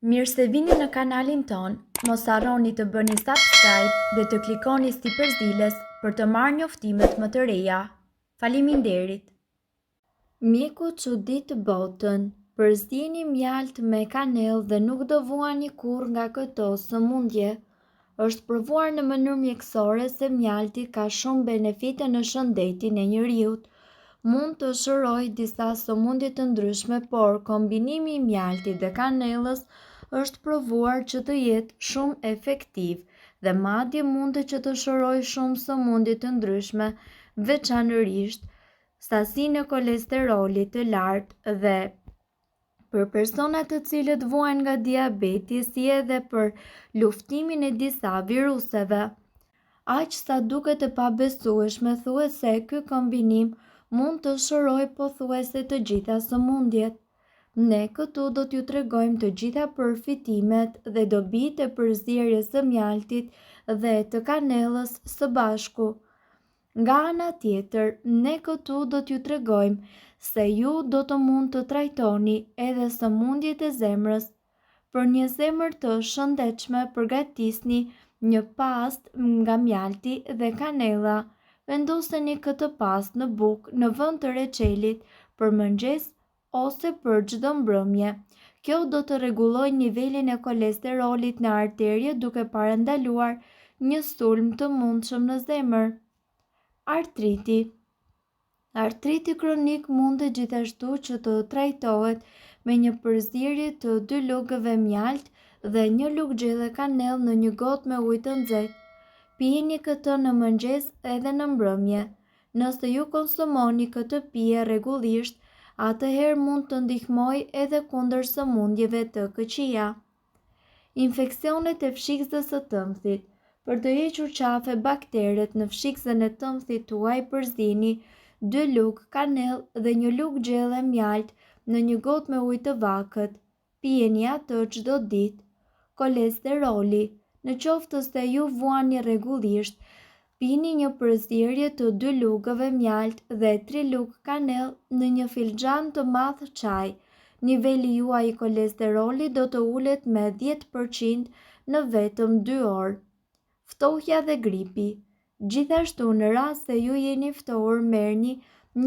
Mirë se vini në kanalin ton, mos harroni të bëni subscribe dhe të klikoni si përzieles për të marrë njoftimet më të reja. Faleminderit! Mjeku çudit botën, përzieni mjalt me kanellë dhe nuk do vuani kurrë nga këto sëmundje. Është provuar në mënyrë mjekësore se mjalti ka shumë benefite në shëndetin e njeriut. Mund të shërojë disa sëmundje të ndryshme, por kombinimi i mjaltit dhe kanellës është provuar që të jetë shumë efektiv dhe madje mund që të shërojë shumë sëmundje të ndryshme, veçanërisht sasinë e kolesterolit të lartë dhe për personat të cilët vuajnë nga diabeti, si edhe për luftimin e disa viruseve. Aq sa duket e pabesueshme, thuhet se ky kombinim mund të shërojë pothuajse të gjitha sëmundjet. Ne këtu do t'ju tregojmë të gjitha përfitimet dhe dobitë e përzierjes së mjaltit dhe të kanellës së bashku. Nga ana tjetër, ne këtu do t'ju tregojmë se ju do të mund të trajtoni edhe sëmundjet e zemrës. Për një zemër të shëndetshme, përgatisni një pastë nga mjalti dhe kanella. Vendoseni këtë pastë në bukë në vend të reçelit për mëngjes ose për çdo mbrëmje. Kjo do të rregullojë nivelin e kolesterolit në arterje duke parandaluar një sulm të mundshëm në zemër. Artriti kronik mund gjithashtu që të trajtohet me një përzierje të 2 lugëve mjalt dhe 1 lugë gjelle kanellë në një gotë me ujë të nxehtë. Pijeni këtë në mëngjes edhe në mbrëmje. Nëse ju konsumoni këtë pije rregullisht, atëherë mund të ndihmojë edhe kundër sëmundjeve të këqija. Infeksionet e fshikësës së tëmthit. Për të hequr qafe bakteret në fshikësën e tëmthit tuaj, përzieni 2 lugë kanellë dhe 1 lugë gjelle mjalt në një gotë me ujë të vakët. Pijeni atë çdo ditë. Kolesteroli. Në qoftë se ju vuani rregullisht, pini një përzierje të 2 lugëve mjalt dhe 3 lugë kanellë në një filxhan të madh çaj. Niveli juaj i kolesterolit do të ulet me 10% në vetëm 2 orë. Ftohja dhe gripi. Gjithashtu, në rast se ju jeni ftohur, merrni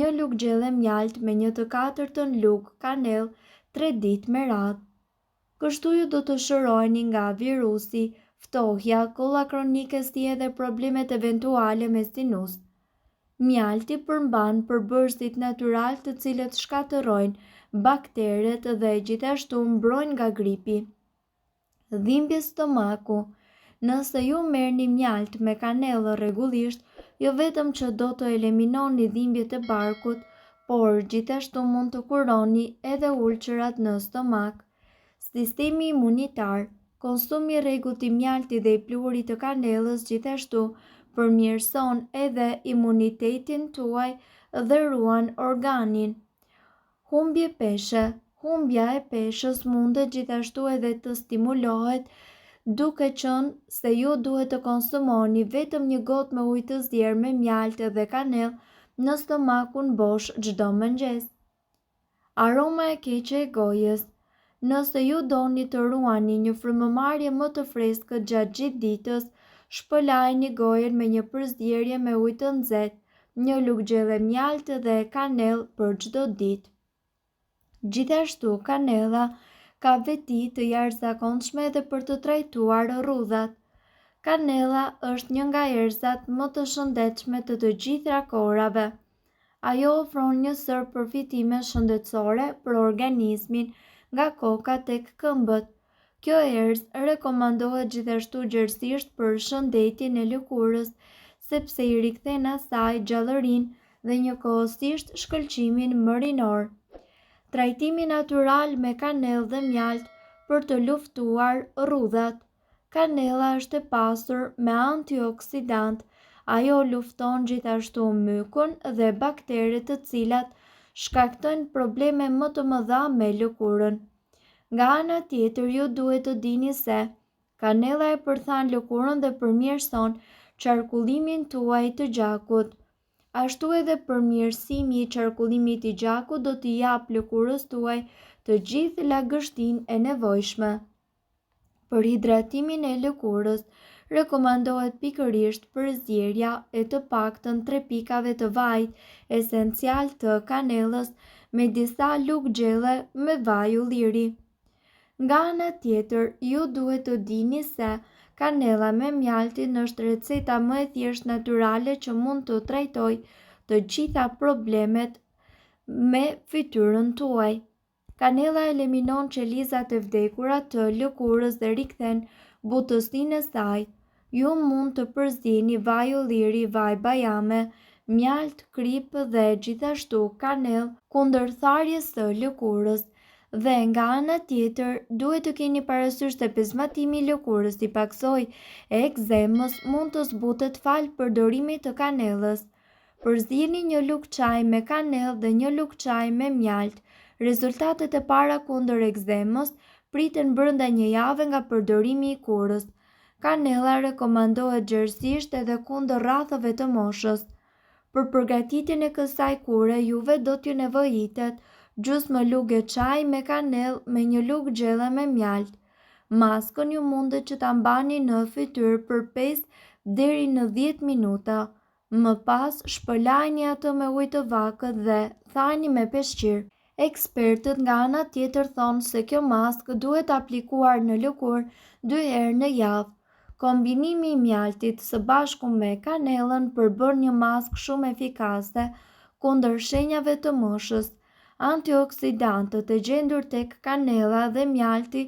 1 lugë gjelle mjalt me 1/4 lugë kanellë 3 ditë me radhë. Kështu ju do të shëroheni nga virusi, ftohja, kolla kronike si edhe problemet eventuale me sinus. Mjalti përmban përbërësit natyral të cilët shkatërrojnë bakteret dhe gjithashtu mbrojnë nga gripi. Dhimbje stomaku. Nëse ju merrni mjalt me kanellë rregullisht, jo vetëm që do të eliminoni dhimbjet e barkut, por gjithashtu mund të kuroni edhe ulçërat në stomak. Sistemi imunitar. Konsumi i rregullt i mjaltit dhe i pluhurit të kanellës gjithashtu përmirëson edhe imunitetin tuaj dhe ruan organin. Humbje peshe. Humbja e peshës mundet gjithashtu edhe të stimulohet duke qenë se ju duhet të konsumoni vetëm 1 gotë me ujë të zjerë me mjalt dhe kanellë në stomakun bosh çdo mëngjes. Aroma e keqe e gojës. Nëse ju doni të ruani një frymëmarrje më të freskët gjatë gjithë ditës, shpëlajini gojën me një përzierje me ujë të nxehtë, 1 lugë gjelle mjalt dhe kanellë për çdo ditë. Gjithashtu, kanella ka veti të jashtëzakonshme edhe për të trajtuar rrudhat. Kanella është një nga erëzat më të shëndetshme të gjitha kohërave. Ajo ofron një sër përfitime shëndetësore për organizmin nga koka tek këmbët. Kjo erëz rekomandohet gjithashtu gjerësisht për shëndetin e lëkurës, sepse i rikthen asaj gjallërinë dhe njëkohësisht shkëlqimin mërinor. Trajtimi natyral me kanellë dhe mjalt për të luftuar rrudhat. Kanella është e pasur me antioksidant. Ajo lufton gjithashtu mykun dhe bakteret të cilat shkaktojnë probleme më të mëdha me lëkurën. Nga ana tjetër, ju duhet të dini se kanella e përthan lëkurën dhe përmirëson qarkullimin tuaj të gjakut. Ashtu edhe përmirësimi i qarkullimit të gjakut do t'i jap lëkurës tuaj të gjithë lagështinë e nevojshme. Për hidratimin e lëkurës, rekomandohet pikërisht përzierja e të paktën 3 pikave të vajit esencial të kanellës me disa lugë gjelle me vaj ulliri. Nga ana tjetër, ju duhet të dini se kanella me mjaltin është receta më e thjeshtë natyrale që mund të trajtojë të gjitha problemet me fytyrën tuaj. Kanella eliminon qelizat e vdekura të lëkurës dhe rikthen butësinë e saj. Ju mund të përzieni vaj ulliri, vaj bajame, mjalt, kripë dhe gjithashtu kanellë kundër tharjes së lëkurës. Dhe nga ana tjetër, duhet të keni parasysh se pezmatimi i lëkurës si paksoj e ekzemës mund të zbutet falë përdorimit të kanellës. Përzini një lugë çaj me kanellë dhe një lugë çaj me mjalt. Rezultatet e para kundër ekzemës priten brenda një jave nga përdorimi i kurës. Kanella rekomandohet gjerësisht edhe kundër rrathëve të moshës. Për përgatitjen e kësaj kure, juve do t'ju nevojitet gjysmë lugë çaj me kanellë me një lugë gjelle me mjalt. Maskën ju mundet që ta mbani në fytyrë për 5 deri në 10 minuta. Më pas, shpëlajni atë me ujë të vakët dhe thani me peshqir. Ekspertët nga ana tjetër thonë se kjo maskë duhet aplikuar në lëkurë 2 herë në javë. Kombinimi i mjaltit së bashku me kanellën përbën një maskë shumë efikase kundër shenjave të moshës. Antioksidantët e gjendur tek kanella dhe mjalti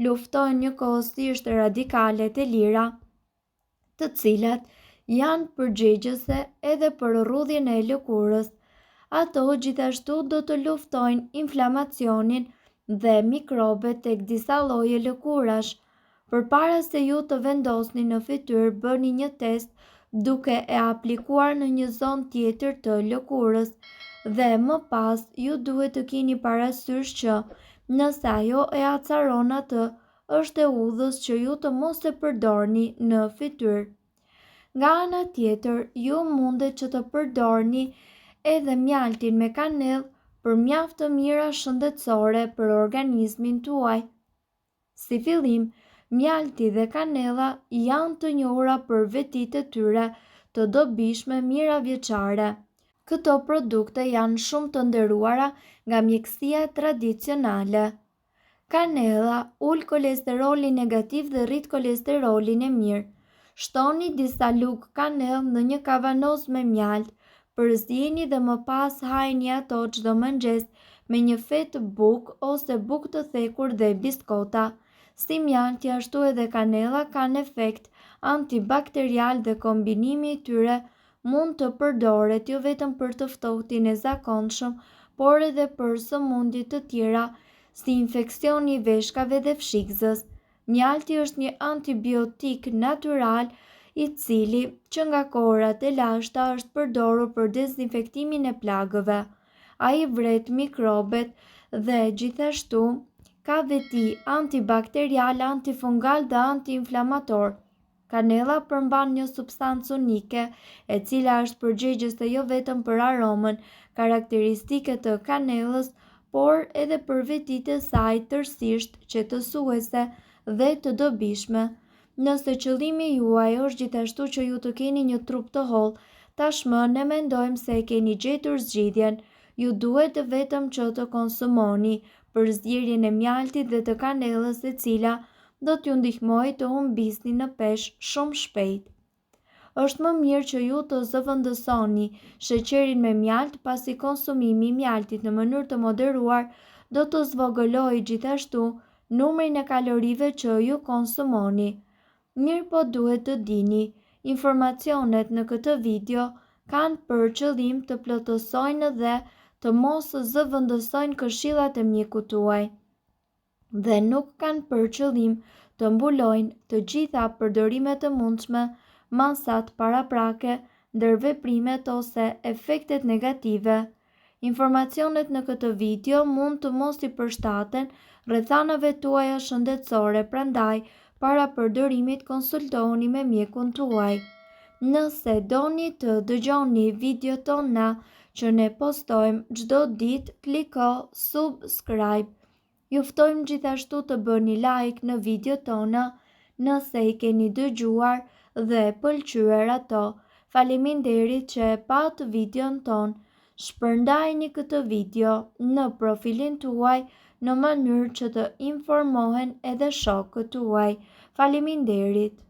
luftojnë njëkohësisht radikalet e lira, të cilat janë përgjegjëse edhe për rrudhjen e lëkurës. Ato gjithashtu do të luftojnë inflamacionin dhe mikrobet tek disa lloje lëkurash. Përpara se ju të vendosni në fytyrë, bëni një test duke e aplikuar në një zonë tjetër të lëkurës dhe më pas ju duhet të keni parasysh që nëse ajo e acaron atë, është e udhës që ju të mos e përdorni në fytyrë. Nga ana tjetër, ju mundet që të përdorni edhe mjaltin me kanellë për mjaft të mira shëndetësore për organizmin tuaj. Si fillim, mjalti dhe kanella janë të njohura për vetitë e tyre të dobishme miravjeçare. Këto produkte janë shumë të nderuara nga mjekësia tradicionale. Kanella ul kolesterolin negativ dhe rrit kolesterolin e mirë. Shtoni disa lugë kanellë në një kavanoz me mjalt, përzieni dhe më pas hajni ato çdo mëngjes me një fetë bukë ose bukë të thekur dhe biskota. Si mjalti ashtu edhe kanella kanë efekt antibakterial dhe kombinimi i tyre mund të përdoret jo vetëm për të ftohtin e zakonshëm, por edhe për sëmundje të tjera si infeksioni i veshkave dhe fshikzës. Mjalti është një antibiotik natyral i cili që nga kohërat e lashta është përdorur për dezinfektimin e plagëve. Ai vret mikrobet dhe gjithashtu ka veti antibakterial, antifungal dhe antiinflamator. Kanella përmban një substancë unike e cila është përgjegjëse jo vetëm për aromën karakteristike të kanellës, por edhe për vetitë e saj tërësisht qetësuese dhe të dobishme. Nëse qëllimi juaj është gjithashtu që ju të keni një trup të hollë, tashmë ne mendojmë se e keni gjetur zgjidhjen. Ju duhet vetëm që të konsumoni përzierjen e mjaltit dhe të kanellës e cila do t'ju ndihmojë të humbisni në peshë shumë shpejt. Është më mirë që ju të zëvendësoni sheqerin me mjalt pasi konsumimi i mjaltit në mënyrë të moderuar do të zvogëlojë gjithashtu numrin e kalorive që ju konsumoni. Mirë po duhet të dini, informacionet në këtë video kanë për qëllim të plotësojnë dhe të mos zëvendësojnë këshillat e mjekut tuaj dhe nuk kanë për qëllim të mbulojnë të gjitha përdorimet e mundshme, masat paraprake, ndërveprimet ose efektet negative. Informacionet në këtë video mund të mos i përshtaten rrethanave tuaja shëndetësore, prandaj para përdorimit konsultohuni me mjekun tuaj. Nëse doni të dëgjoni video tona që ne postojmë çdo ditë, kliko subscribe. Ju ftojmë gjithashtu të bëni like në video tona nëse i keni dëgjuar dhe pëlqyer ato. Faleminderit që e pat videon ton. Shpërndajni këtë video në profilin tuaj në mënyrë që të informohen edhe shokët tuaj. Faleminderit.